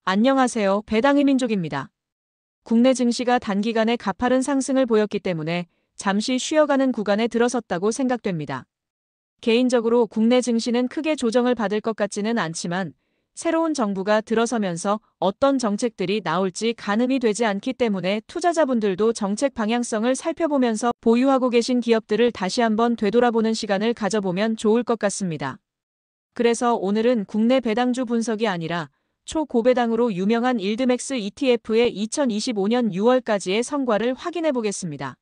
안녕하세요. 배당의 민족입니다. 국내 증시가 단기간에 가파른 상승을 보였기 때문에 잠시 쉬어가는 구간에 들어섰다고 생각됩니다. 개인적으로 국내 증시는 크게 조정을 받을 것 같지는 않지만 새로운 정부가 들어서면서 어떤 정책들이 나올지 가늠이 되지 않기 때문에 투자자분들도 정책 방향성을 살펴보면서 보유하고 계신 기업들을 다시 한번 되돌아보는 시간을 가져보면 좋을 것 같습니다. 그래서 오늘은 국내 배당주 분석이 아니라 초고배당으로 유명한 일드맥스 ETF의 2025년 6월까지의 성과를 확인해 보겠습니다.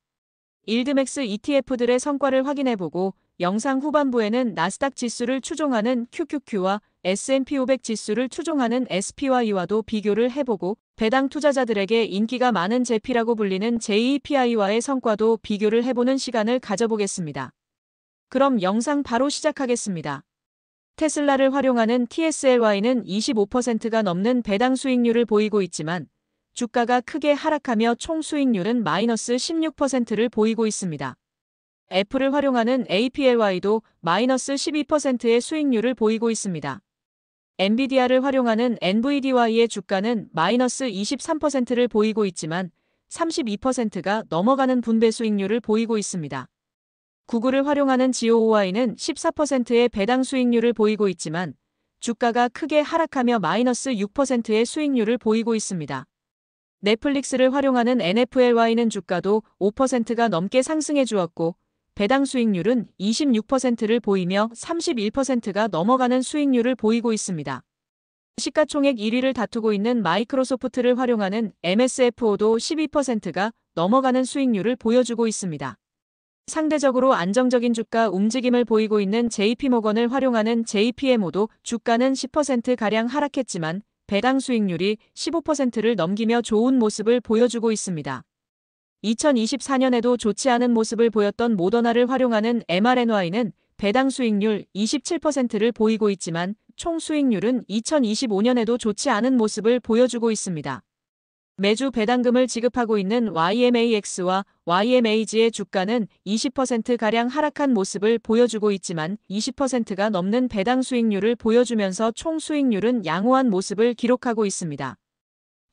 일드맥스 ETF들의 성과를 확인해보고 영상 후반부에는 나스닥 지수를 추종하는 QQQ와 S&P 500 지수를 추종하는 SPY와도 비교를 해보고 배당 투자자들에게 인기가 많은 제피라고 불리는 JEPI와의 성과도 비교를 해보는 시간을 가져보겠습니다. 그럼 영상 바로 시작하겠습니다. 테슬라를 활용하는 TSLY는 25%가 넘는 배당 수익률을 보이고 있지만 주가가 크게 하락하며 총 수익률은 마이너스 16%를 보이고 있습니다. 애플을 활용하는 APLY도 마이너스 12%의 수익률을 보이고 있습니다. 엔비디아를 활용하는 NVDY의 주가는 마이너스 23%를 보이고 있지만 32%가 넘어가는 분배 수익률을 보이고 있습니다. 구글을 활용하는 GOOY는 14%의 배당 수익률을 보이고 있지만 주가가 크게 하락하며 마이너스 6%의 수익률을 보이고 있습니다. 넷플릭스를 활용하는 NFLY는 주가도 5%가 넘게 상승해 주었고 배당 수익률은 26%를 보이며 31%가 넘어가는 수익률을 보이고 있습니다. 시가총액 1위를 다투고 있는 마이크로소프트를 활용하는 MSFO도 12%가 넘어가는 수익률을 보여주고 있습니다. 상대적으로 안정적인 주가 움직임을 보이고 있는 JP모건을 활용하는 JPMO도 주가는 10%가량 하락했지만 배당 수익률이 15%를 넘기며 좋은 모습을 보여주고 있습니다. 2024년에도 좋지 않은 모습을 보였던 모더나를 활용하는 MRNY는 배당 수익률 27%를 보이고 있지만 총 수익률은 2025년에도 좋지 않은 모습을 보여주고 있습니다. 매주 배당금을 지급하고 있는 YMAX와 YMAG의 주가는 20%가량 하락한 모습을 보여주고 있지만 20%가 넘는 배당 수익률을 보여주면서 총 수익률은 양호한 모습을 기록하고 있습니다.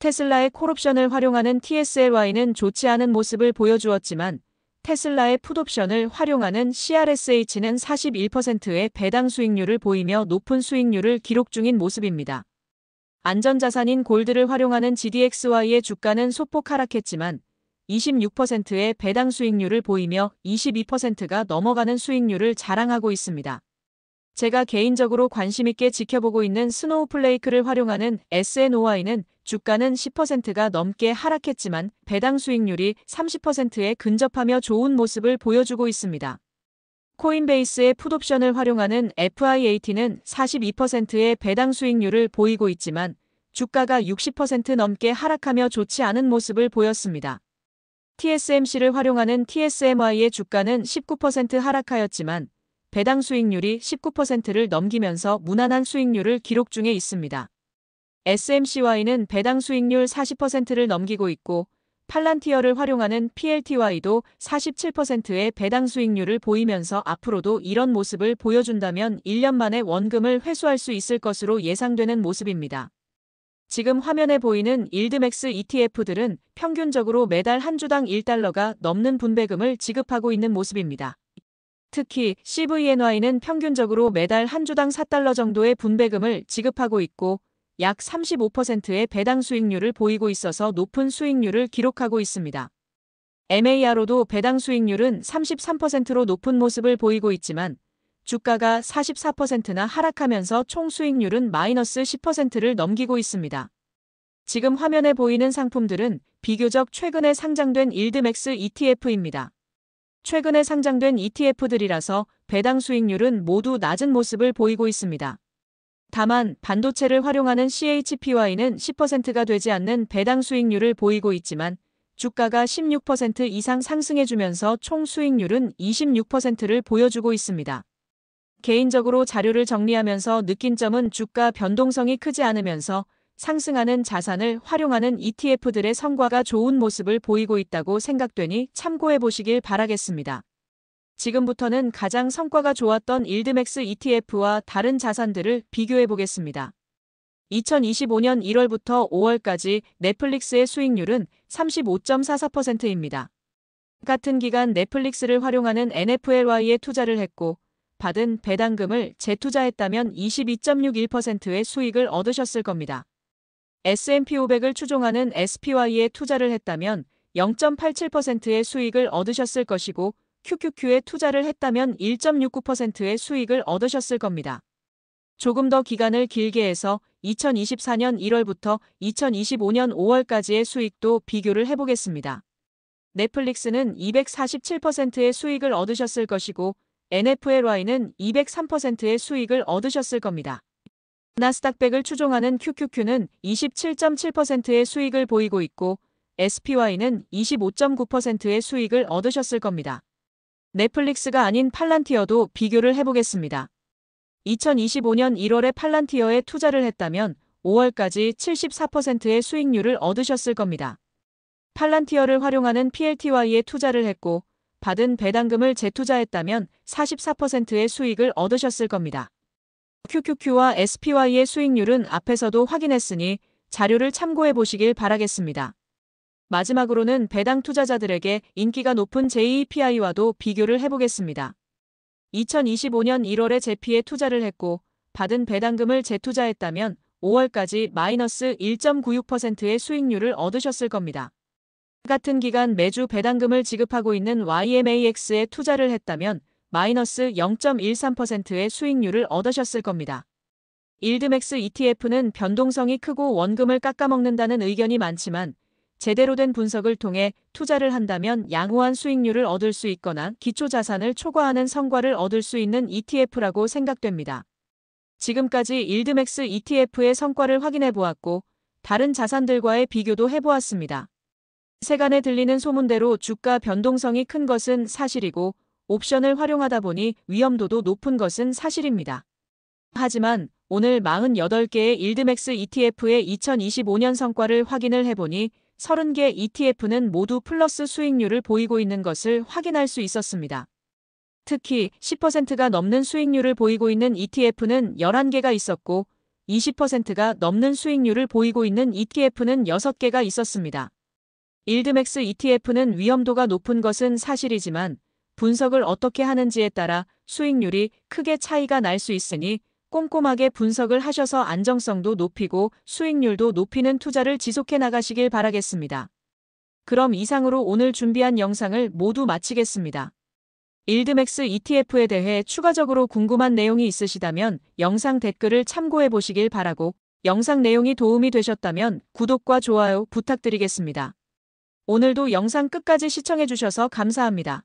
테슬라의 콜옵션을 활용하는 TSLY는 좋지 않은 모습을 보여주었지만 테슬라의 풋옵션을 활용하는 CRSH는 41%의 배당 수익률을 보이며 높은 수익률을 기록 중인 모습입니다. 안전자산인 골드를 활용하는 GDXY의 주가는 소폭 하락했지만 26%의 배당 수익률을 보이며 22%가 넘어가는 수익률을 자랑하고 있습니다. 제가 개인적으로 관심있게 지켜보고 있는 스노우플레이크를 활용하는 SNOY는 주가는 10%가 넘게 하락했지만 배당 수익률이 30%에 근접하며 좋은 모습을 보여주고 있습니다. 코인베이스의 풋옵션을 활용하는 FIAT는 42%의 배당 수익률을 보이고 있지만 주가가 60% 넘게 하락하며 좋지 않은 모습을 보였습니다. TSMC를 활용하는 TSMY의 주가는 19% 하락하였지만 배당 수익률이 19%를 넘기면서 무난한 수익률을 기록 중에 있습니다. SMCY는 배당 수익률 40%를 넘기고 있고 팔란티어를 활용하는 PLTY도 47%의 배당 수익률을 보이면서 앞으로도 이런 모습을 보여준다면 1년 만에 원금을 회수할 수 있을 것으로 예상되는 모습입니다. 지금 화면에 보이는 일드맥스 ETF들은 평균적으로 매달 한 주당 1달러가 넘는 분배금을 지급하고 있는 모습입니다. 특히 CVNY는 평균적으로 매달 한 주당 4달러 정도의 분배금을 지급하고 있고 약 35%의 배당 수익률을 보이고 있어서 높은 수익률을 기록하고 있습니다. MARO도 배당 수익률은 33%로 높은 모습을 보이고 있지만 주가가 44%나 하락하면서 총 수익률은 마이너스 10%를 넘기고 있습니다. 지금 화면에 보이는 상품들은 비교적 최근에 상장된 일드맥스 ETF입니다. 최근에 상장된 ETF들이라서 배당 수익률은 모두 낮은 모습을 보이고 있습니다. 다만 반도체를 활용하는 CHPY는 10%가 되지 않는 배당 수익률을 보이고 있지만 주가가 16% 이상 상승해주면서 총 수익률은 26%를 보여주고 있습니다. 개인적으로 자료를 정리하면서 느낀 점은 주가 변동성이 크지 않으면서 상승하는 자산을 활용하는 ETF들의 성과가 좋은 모습을 보이고 있다고 생각되니 참고해 보시길 바라겠습니다. 지금부터는 가장 성과가 좋았던 일드맥스 ETF와 다른 자산들을 비교해 보겠습니다. 2025년 1월부터 5월까지 넷플릭스의 수익률은 35.44%입니다. 같은 기간 넷플릭스를 활용하는 NFLY에 투자를 했고 받은 배당금을 재투자했다면 22.61%의 수익을 얻으셨을 겁니다. S&P 500을 추종하는 SPY에 투자를 했다면 0.87%의 수익을 얻으셨을 것이고 QQQ에 투자를 했다면 1.69%의 수익을 얻으셨을 겁니다. 조금 더 기간을 길게 해서 2024년 1월부터 2025년 5월까지의 수익도 비교를 해보겠습니다. 넷플릭스는 247%의 수익을 얻으셨을 것이고 NFLY는 203%의 수익을 얻으셨을 겁니다. 나스닥100을 추종하는 QQQ는 27.7%의 수익을 보이고 있고 SPY는 25.9%의 수익을 얻으셨을 겁니다. 넷플릭스가 아닌 팔란티어도 비교를 해보겠습니다. 2025년 1월에 팔란티어에 투자를 했다면 5월까지 74%의 수익률을 얻으셨을 겁니다. 팔란티어를 활용하는 PLTY에 투자를 했고 받은 배당금을 재투자했다면 44%의 수익을 얻으셨을 겁니다. QQQ와 SPY의 수익률은 앞에서도 확인했으니 자료를 참고해 보시길 바라겠습니다. 마지막으로는 배당 투자자들에게 인기가 높은 JEPI와도 비교를 해보겠습니다. 2025년 1월에 제피에 투자를 했고 받은 배당금을 재투자했다면 5월까지 마이너스 1.96%의 수익률을 얻으셨을 겁니다. 같은 기간 매주 배당금을 지급하고 있는 YMAX에 투자를 했다면 마이너스 0.13%의 수익률을 얻으셨을 겁니다. 일드맥스 ETF는 변동성이 크고 원금을 깎아먹는다는 의견이 많지만 제대로 된 분석을 통해 투자를 한다면 양호한 수익률을 얻을 수 있거나 기초자산을 초과하는 성과를 얻을 수 있는 ETF라고 생각됩니다. 지금까지 일드맥스 ETF의 성과를 확인해 보았고 다른 자산들과의 비교도 해보았습니다. 세간에 들리는 소문대로 주가 변동성이 큰 것은 사실이고 옵션을 활용하다 보니 위험도도 높은 것은 사실입니다. 하지만 오늘 48개의 일드맥스 ETF의 2025년 성과를 확인을 해보니 30개 ETF는 모두 플러스 수익률을 보이고 있는 것을 확인할 수 있었습니다. 특히 10%가 넘는 수익률을 보이고 있는 ETF는 11개가 있었고 20%가 넘는 수익률을 보이고 있는 ETF는 6개가 있었습니다. 일드맥스 ETF는 위험도가 높은 것은 사실이지만 분석을 어떻게 하는지에 따라 수익률이 크게 차이가 날 수 있으니 꼼꼼하게 분석을 하셔서 안정성도 높이고 수익률도 높이는 투자를 지속해 나가시길 바라겠습니다. 그럼 이상으로 오늘 준비한 영상을 모두 마치겠습니다. 일드맥스 ETF에 대해 추가적으로 궁금한 내용이 있으시다면 영상 댓글을 참고해 보시길 바라고 영상 내용이 도움이 되셨다면 구독과 좋아요 부탁드리겠습니다. 오늘도 영상 끝까지 시청해 주셔서 감사합니다.